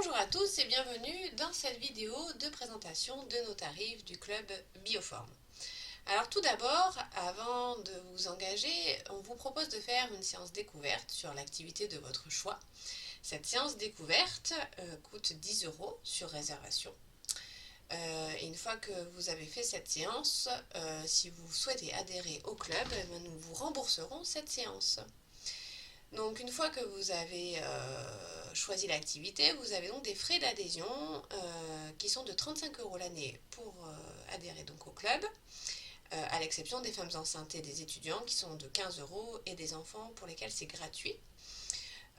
Bonjour à tous et bienvenue dans cette vidéo de présentation de nos tarifs du club Bioform. Alors tout d'abord, avant de vous engager, on vous propose de faire une séance découverte sur l'activité de votre choix. Cette séance découverte coûte 10 € sur réservation. Et une fois que vous avez fait cette séance, si vous souhaitez adhérer au club, nous vous rembourserons cette séance. Donc une fois que vous avez choisi l'activité, vous avez donc des frais d'adhésion qui sont de 35 € l'année pour adhérer donc au club, à l'exception des femmes enceintes et des étudiants qui sont de 15 € et des enfants pour lesquels c'est gratuit.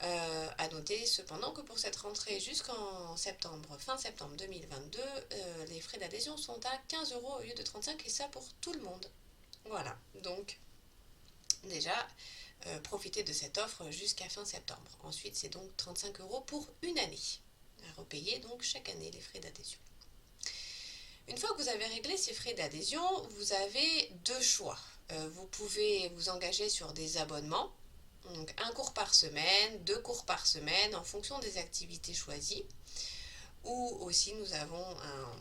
À noter cependant que pour cette rentrée jusqu'en septembre, fin septembre 2022, les frais d'adhésion sont à 15 € au lieu de 35 € et ça pour tout le monde. Voilà, donc déjà profitez de cette offre jusqu'à fin septembre. Ensuite, c'est donc 35 € pour une année, à repayer donc chaque année les frais d'adhésion. Une fois que vous avez réglé ces frais d'adhésion, vous avez deux choix. Vous pouvez vous engager sur des abonnements, donc un cours par semaine, 2 cours par semaine en fonction des activités choisies. Ou aussi nous avons un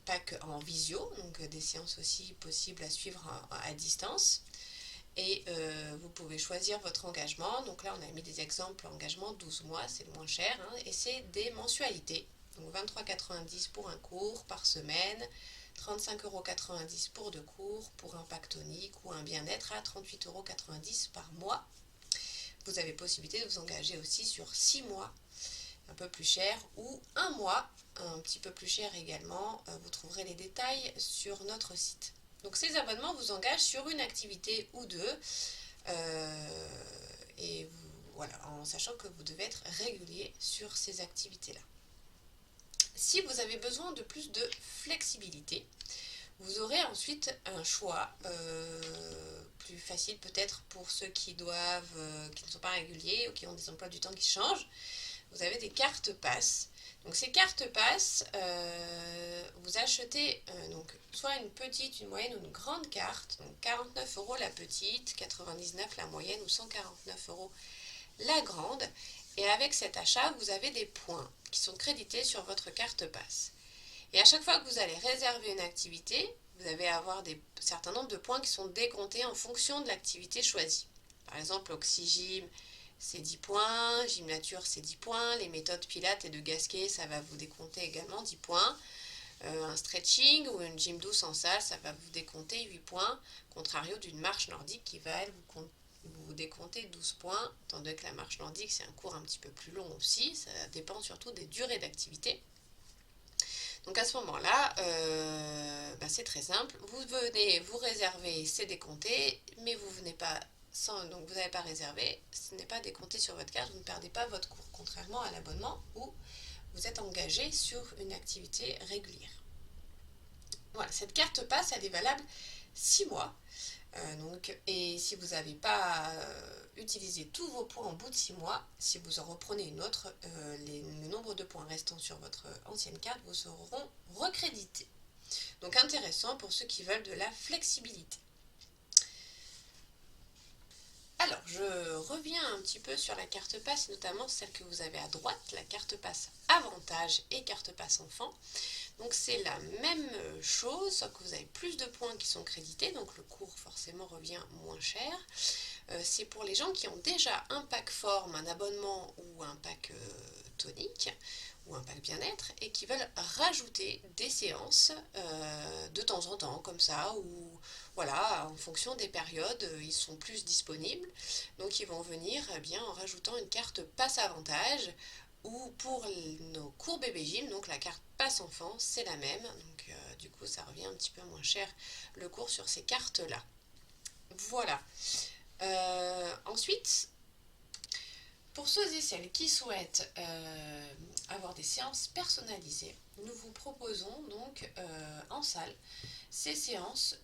pack en visio, donc des séances aussi possibles à suivre à distance. Et vous pouvez choisir votre engagement. Donc là, on a mis des exemples engagement 12 mois, c'est le moins cher. Et c'est des mensualités. Donc 23,90 € pour un cours par semaine, 35,90 € pour 2 cours, pour un pack tonique ou un bien-être à 38,90 € par mois. Vous avez possibilité de vous engager aussi sur 6 mois, un peu plus cher, ou un mois, un petit peu plus cher également. Vous trouverez les détails sur notre site. Donc ces abonnements vous engagent sur une activité ou deux, et voilà, en sachant que vous devez être régulier sur ces activités-là. Si vous avez besoin de plus de flexibilité, vous aurez ensuite un choix plus facile peut-être pour ceux qui qui ne sont pas réguliers ou qui ont des emplois du temps qui changent. Vous avez des cartes passes. Donc ces cartes passes, vous achetez donc soit une petite, une moyenne ou une grande carte. Donc 49 € la petite, 99 € la moyenne ou 149 € la grande. Et avec cet achat, vous avez des points qui sont crédités sur votre carte passe. Et à chaque fois que vous allez réserver une activité, vous allez avoir un certain nombre de points qui sont décomptés en fonction de l'activité choisie. Par exemple, Oxygym, c'est 10 points, Gym Nature, c'est 10 points, les méthodes Pilates et de Gasquet, ça va vous décompter également 10 points. Un stretching ou une gym douce en salle, ça va vous décompter 8 points, contrario d'une marche nordique qui va, elle, vous décompter 12 points, tandis que la marche nordique, c'est un cours un petit peu plus long aussi, ça dépend surtout des durées d'activité. Donc à ce moment-là, c'est très simple, vous venez, vous réservez, c'est décompté, mais vous venez pas donc vous n'avez pas réservé, ce n'est pas décompté sur votre carte, vous ne perdez pas votre cours, contrairement à l'abonnement où vous êtes engagé sur une activité régulière. Voilà, cette carte passe, elle est valable 6 mois. Et si vous n'avez pas utilisé tous vos points au bout de 6 mois, si vous en reprenez une autre, le nombre de points restant sur votre ancienne carte vous seront recrédités. Donc intéressant pour ceux qui veulent de la flexibilité. Alors, je reviens un petit peu sur la carte passe, notamment celle que vous avez à droite, la carte passe avantage et carte passe enfant. Donc c'est la même chose, sauf que vous avez plus de points qui sont crédités, donc le cours forcément revient moins cher. C'est pour les gens qui ont déjà un pack forme, un abonnement ou un pack tonique ou un pack bien-être et qui veulent rajouter des séances de temps en temps comme ça, ou voilà, en fonction des périodes, ils sont plus disponibles, donc ils vont venir en rajoutant une carte passe avantage, ou pour nos cours bébé gym, donc la carte passe enfant, c'est la même, donc du coup ça revient un petit peu moins cher le cours sur ces cartes là. Voilà. Ensuite, pour ceux et celles qui souhaitent avoir des séances personnalisées, nous vous proposons donc en salle ces séances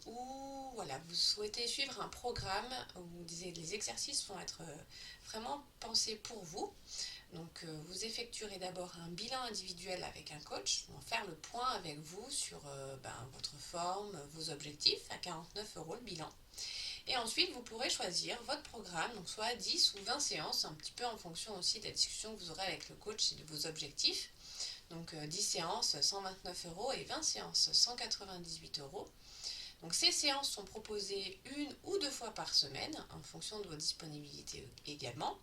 où voilà, vous souhaitez suivre un programme où les exercices vont être vraiment pensés pour vous. Donc vous effectuerez d'abord un bilan individuel avec un coach, on va faire le point avec vous sur votre forme, vos objectifs, à 49 € le bilan. Et ensuite, vous pourrez choisir votre programme, donc soit 10 ou 20 séances, un petit peu en fonction aussi de la discussion que vous aurez avec le coach et de vos objectifs. Donc 10 séances, 129 euros et 20 séances, 198 euros. Donc ces séances sont proposées une ou deux fois par semaine, en fonction de vos disponibilités également.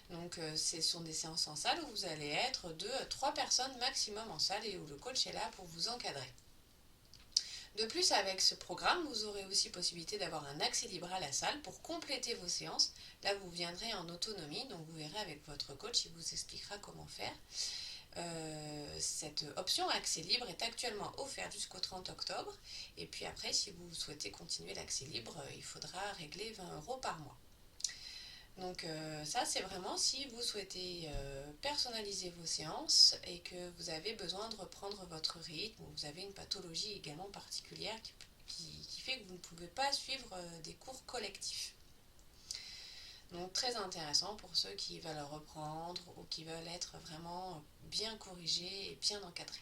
Donc ce sont des séances en salle où vous allez être 2 à 3 personnes maximum en salle et où le coach est là pour vous encadrer. De plus, avec ce programme, vous aurez aussi possibilité d'avoir un accès libre à la salle pour compléter vos séances. Là, vous viendrez en autonomie, donc vous verrez avec votre coach, il vous expliquera comment faire. Cette option accès libre est actuellement offerte jusqu'au 30 octobre. Et puis après, si vous souhaitez continuer l'accès libre, il faudra régler 20 euros par mois. Donc ça, c'est vraiment si vous souhaitez personnaliser vos séances et que vous avez besoin de reprendre votre rythme, ou vous avez une pathologie également particulière qui fait que vous ne pouvez pas suivre des cours collectifs. Donc très intéressant pour ceux qui veulent reprendre ou qui veulent être vraiment bien corrigés et bien encadrés.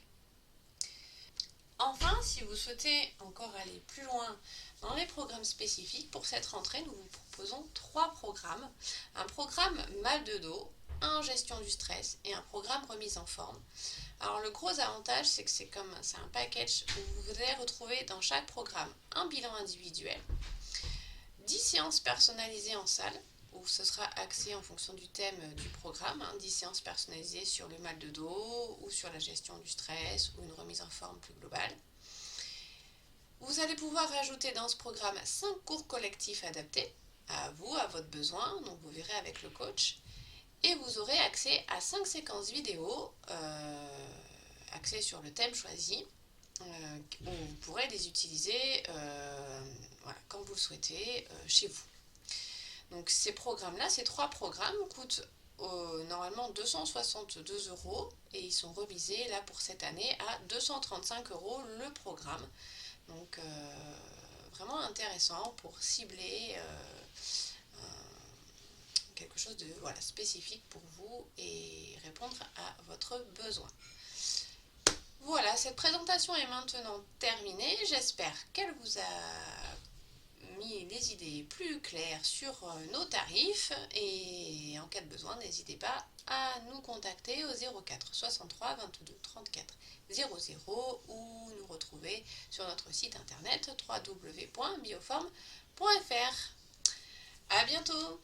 Enfin, si vous souhaitez encore aller plus loin dans les programmes spécifiques, pour cette rentrée, nous vous proposons 3 programmes. Un programme mal de dos, un gestion du stress et un programme remise en forme. Alors le gros avantage, c'est que c'est un package où vous allez retrouver dans chaque programme un bilan individuel, 10 séances personnalisées en salle, où ce sera axé en fonction du thème du programme, 10 séances personnalisées sur le mal de dos ou sur la gestion du stress ou une remise en forme plus globale. Vous allez pouvoir rajouter dans ce programme 5 cours collectifs adaptés à vous, à votre besoin, donc vous verrez avec le coach. Et vous aurez accès à 5 séquences vidéo axées sur le thème choisi, où vous pourrez les utiliser quand vous le souhaitez chez vous. Donc ces programmes-là, ces 3 programmes coûtent normalement 262 euros et ils sont remisés là pour cette année à 235 euros le programme. Donc vraiment intéressant pour cibler quelque chose de spécifique pour vous et répondre à votre besoin. Voilà, cette présentation est maintenant terminée. J'espère qu'elle vous a mis les idées plus claires sur nos tarifs et en cas de besoin, n'hésitez pas à nous contacter au 04 63 22 34 00 ou nous retrouver sur notre site internet www.bioforme.fr. À bientôt!